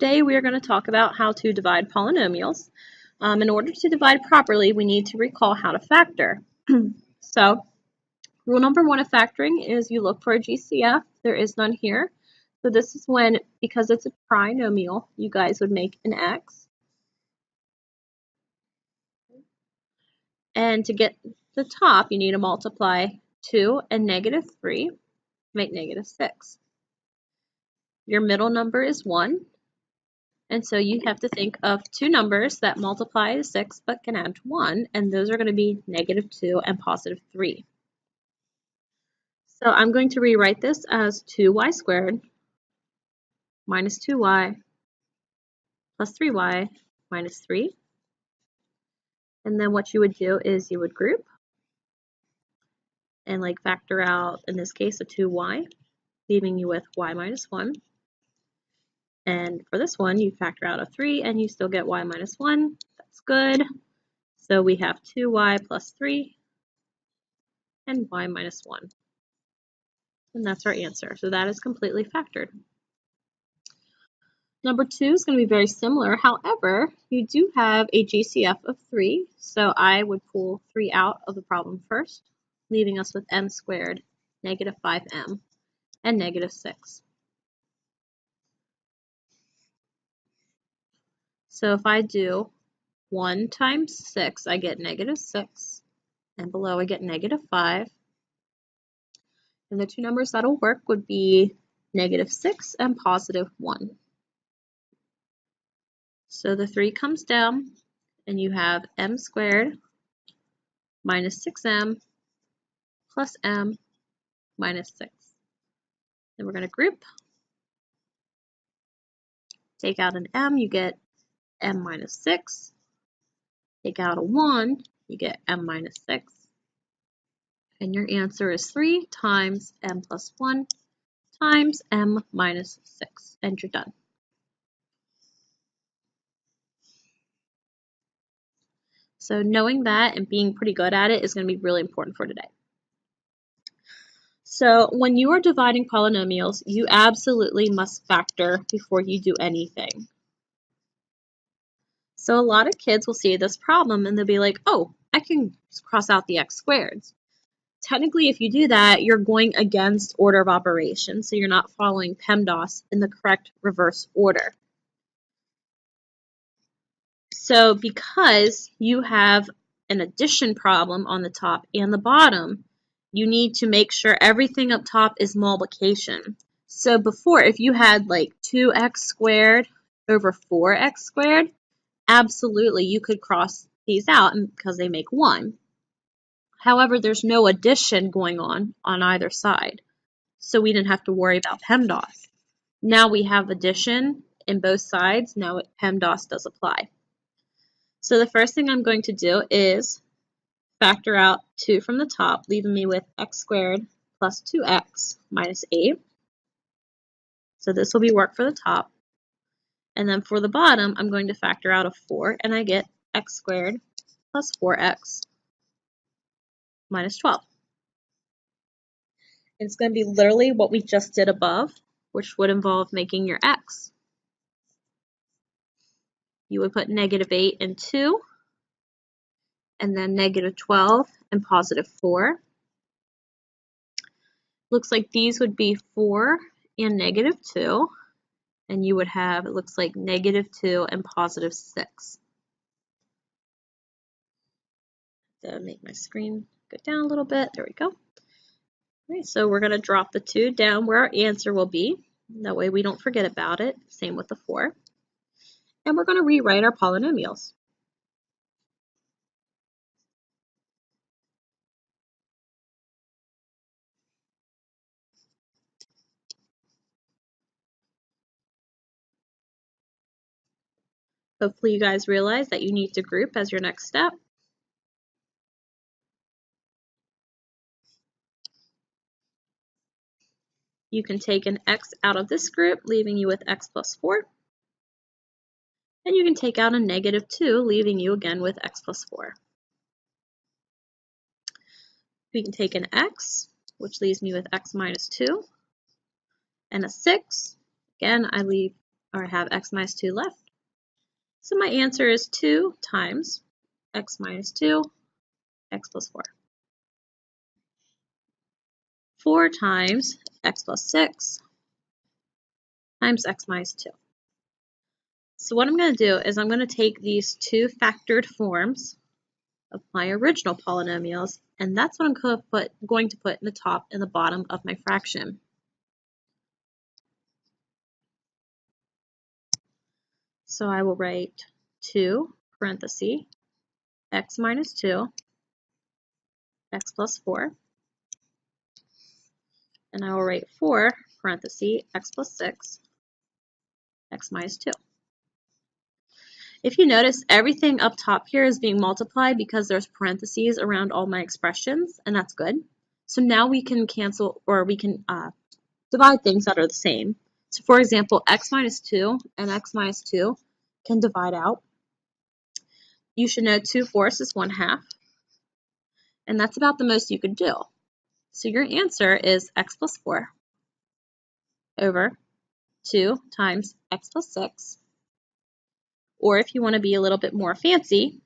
today we are going to talk about how to divide polynomials. In order to divide properly, we need to recall how to factor. So, rule number one of factoring is you look for a GCF. There is none here. So this is when, because it's a trinomial, you guys would make an x. And to get the top, you need to multiply 2 and -3, make -6. Your middle number is 1. And so you have to think of two numbers that multiply to 6 but can add to 1, and those are going to be -2 and +3. So I'm going to rewrite this as 2y squared minus 2y plus 3y minus 3. And then what you would do is you would group and factor out, in this case, a 2y, leaving you with y minus 1. And for this one, you factor out a 3 and you still get y minus 1. That's good. So we have 2y plus 3 and y minus 1. And that's our answer. So that is completely factored. Number 2 is going to be very similar. However, you do have a GCF of 3. So I would pull 3 out of the problem first, leaving us with m squared, -5m, and -6. So if I do 1 times 6, I get -6. And below I get -5. And the two numbers that'll work would be -6 and +1. So the 3 comes down, and you have m squared minus 6m plus m minus 6. Then we're going to group. Take out an m, you get m minus 6. Take out a 1, you get m minus 6. And your answer is 3 times m plus 1 times m minus 6. And you're done. So knowing that and being pretty good at it is going to be really important for today. So when you are dividing polynomials, you absolutely must factor before you do anything. So a lot of kids will see this problem and they'll be like, oh, I can cross out the x squareds. Technically, if you do that, you're going against order of operations, so you're not following PEMDAS in the correct reverse order. So because you have an addition problem on the top and the bottom, you need to make sure everything up top is multiplication. So before, if you had 2x squared over 4x squared, absolutely you could cross these out because they make 1. However, there's no addition going on either side, so we didn't have to worry about PEMDAS. Now we have addition in both sides. Now PEMDAS does apply. So the first thing I'm going to do is factor out 2 from the top, leaving me with x squared plus 2x minus 8. So this will be work for the top. And then for the bottom, I'm going to factor out a 4, and I get x squared plus 4x minus 12. And it's going to be literally what we just did above, which would involve making your x. You would put -8 and 2, and then -12 and +4. Looks like these would be 4 and -2, and you would have, it looks like -2 and +6. To make my screen go down a little bit. There we go. Okay, so we're going to drop the 2 down where our answer will be. That way we don't forget about it. Same with the 4. And we're going to rewrite our polynomials. Hopefully you guys realize that you need to group as your next step. You can take an x out of this group, leaving you with x plus 4. And you can take out a -2, leaving you again with x plus 4. We can take an x, which leaves me with x minus 2, and a 6. Again, I leave or I have x minus 2 left. So my answer is 2 times x minus 2, x plus 4. 4 times x plus 6 times x minus 2. So what I'm going to do is I'm going to take these two factored forms of my original polynomials, and that's what I'm going to put in the top and the bottom of my fraction. So I will write 2 parenthesis x minus 2 x plus 4, and I will write 4 parenthesis x plus 6 x minus 2. If you notice, everything up top here is being multiplied because there's parentheses around all my expressions, and that's good. So now we can cancel, or we can divide things that are the same. So for example, x minus 2 and x minus 2 can divide out. You should know 2/4 is 1/2, and that's about the most you could do. So your answer is x plus 4 over 2 times x plus 6. Or if you want to be a little bit more fancy,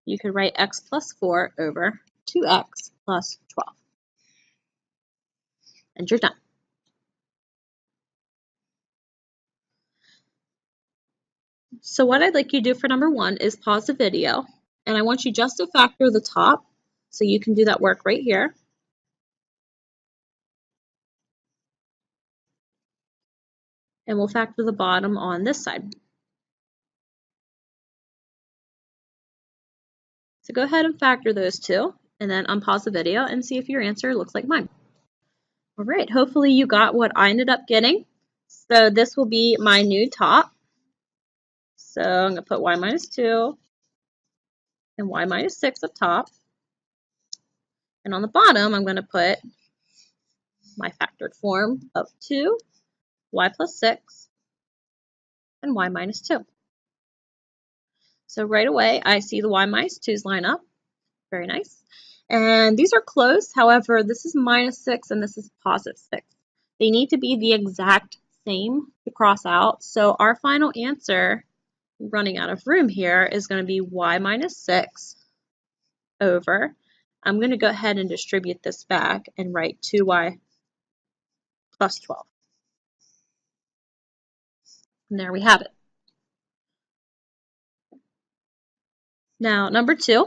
you could write x plus 4 over 2x plus 12. And you're done. So what I'd like you to do for number 1 is pause the video, and I want you just to factor the top, so you can do that work right here. And we'll factor the bottom on this side. So go ahead and factor those two, and then unpause the video and see if your answer looks like mine. All right, hopefully you got what I ended up getting. So this will be my new top. So I'm going to put y minus 2 and y minus 6 up top. And on the bottom, I'm going to put my factored form of 2, y plus 6, and y minus 2. So right away, I see the y minus 2's line up. Very nice. And these are close. However, this is minus 6 and this is positive 6. They need to be the exact same to cross out. So our final answer, running out of room here, is going to be y minus 6 over, I'm going to go ahead and distribute this back and write 2y plus 12. And there we have it. Now, number 2,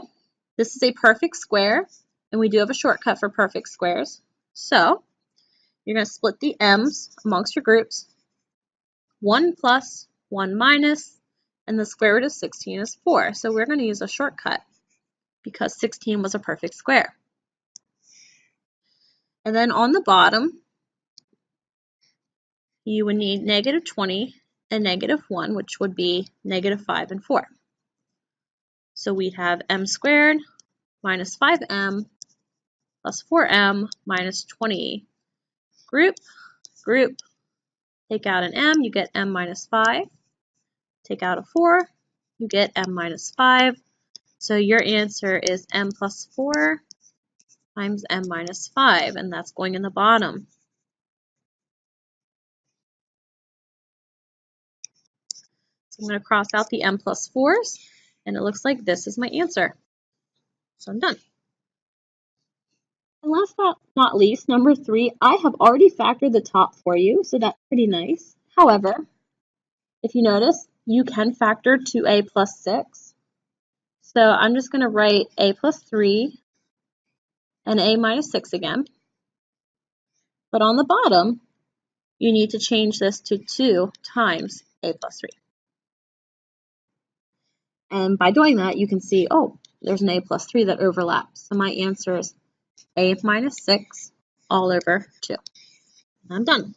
this is a perfect square, and we do have a shortcut for perfect squares. So you're going to split the m's amongst your groups. 1 plus, 1 minus, and the square root of 16 is 4. So we're going to use a shortcut because 16 was a perfect square. And then on the bottom, you would need negative 20 and negative 1, which would be negative 5 and 4. So we'd have m squared minus 5m plus 4m minus 20. Group, take out an m, you get m minus 5. Take out a 4, you get m minus 5. So your answer is m plus 4 times m minus 5, and that's going in the bottom. So I'm going to cross out the m plus 4's, and it looks like this is my answer. So I'm done. And last but not least, number 3, I have already factored the top for you, so that's pretty nice. However, if you notice, you can factor 2a plus 6. So I'm just going to write a plus 3 and a minus 6 again. But on the bottom, you need to change this to 2 times a plus 3. And by doing that, you can see, oh, there's an a plus 3 that overlaps. So my answer is a minus 6 all over 2. And I'm done.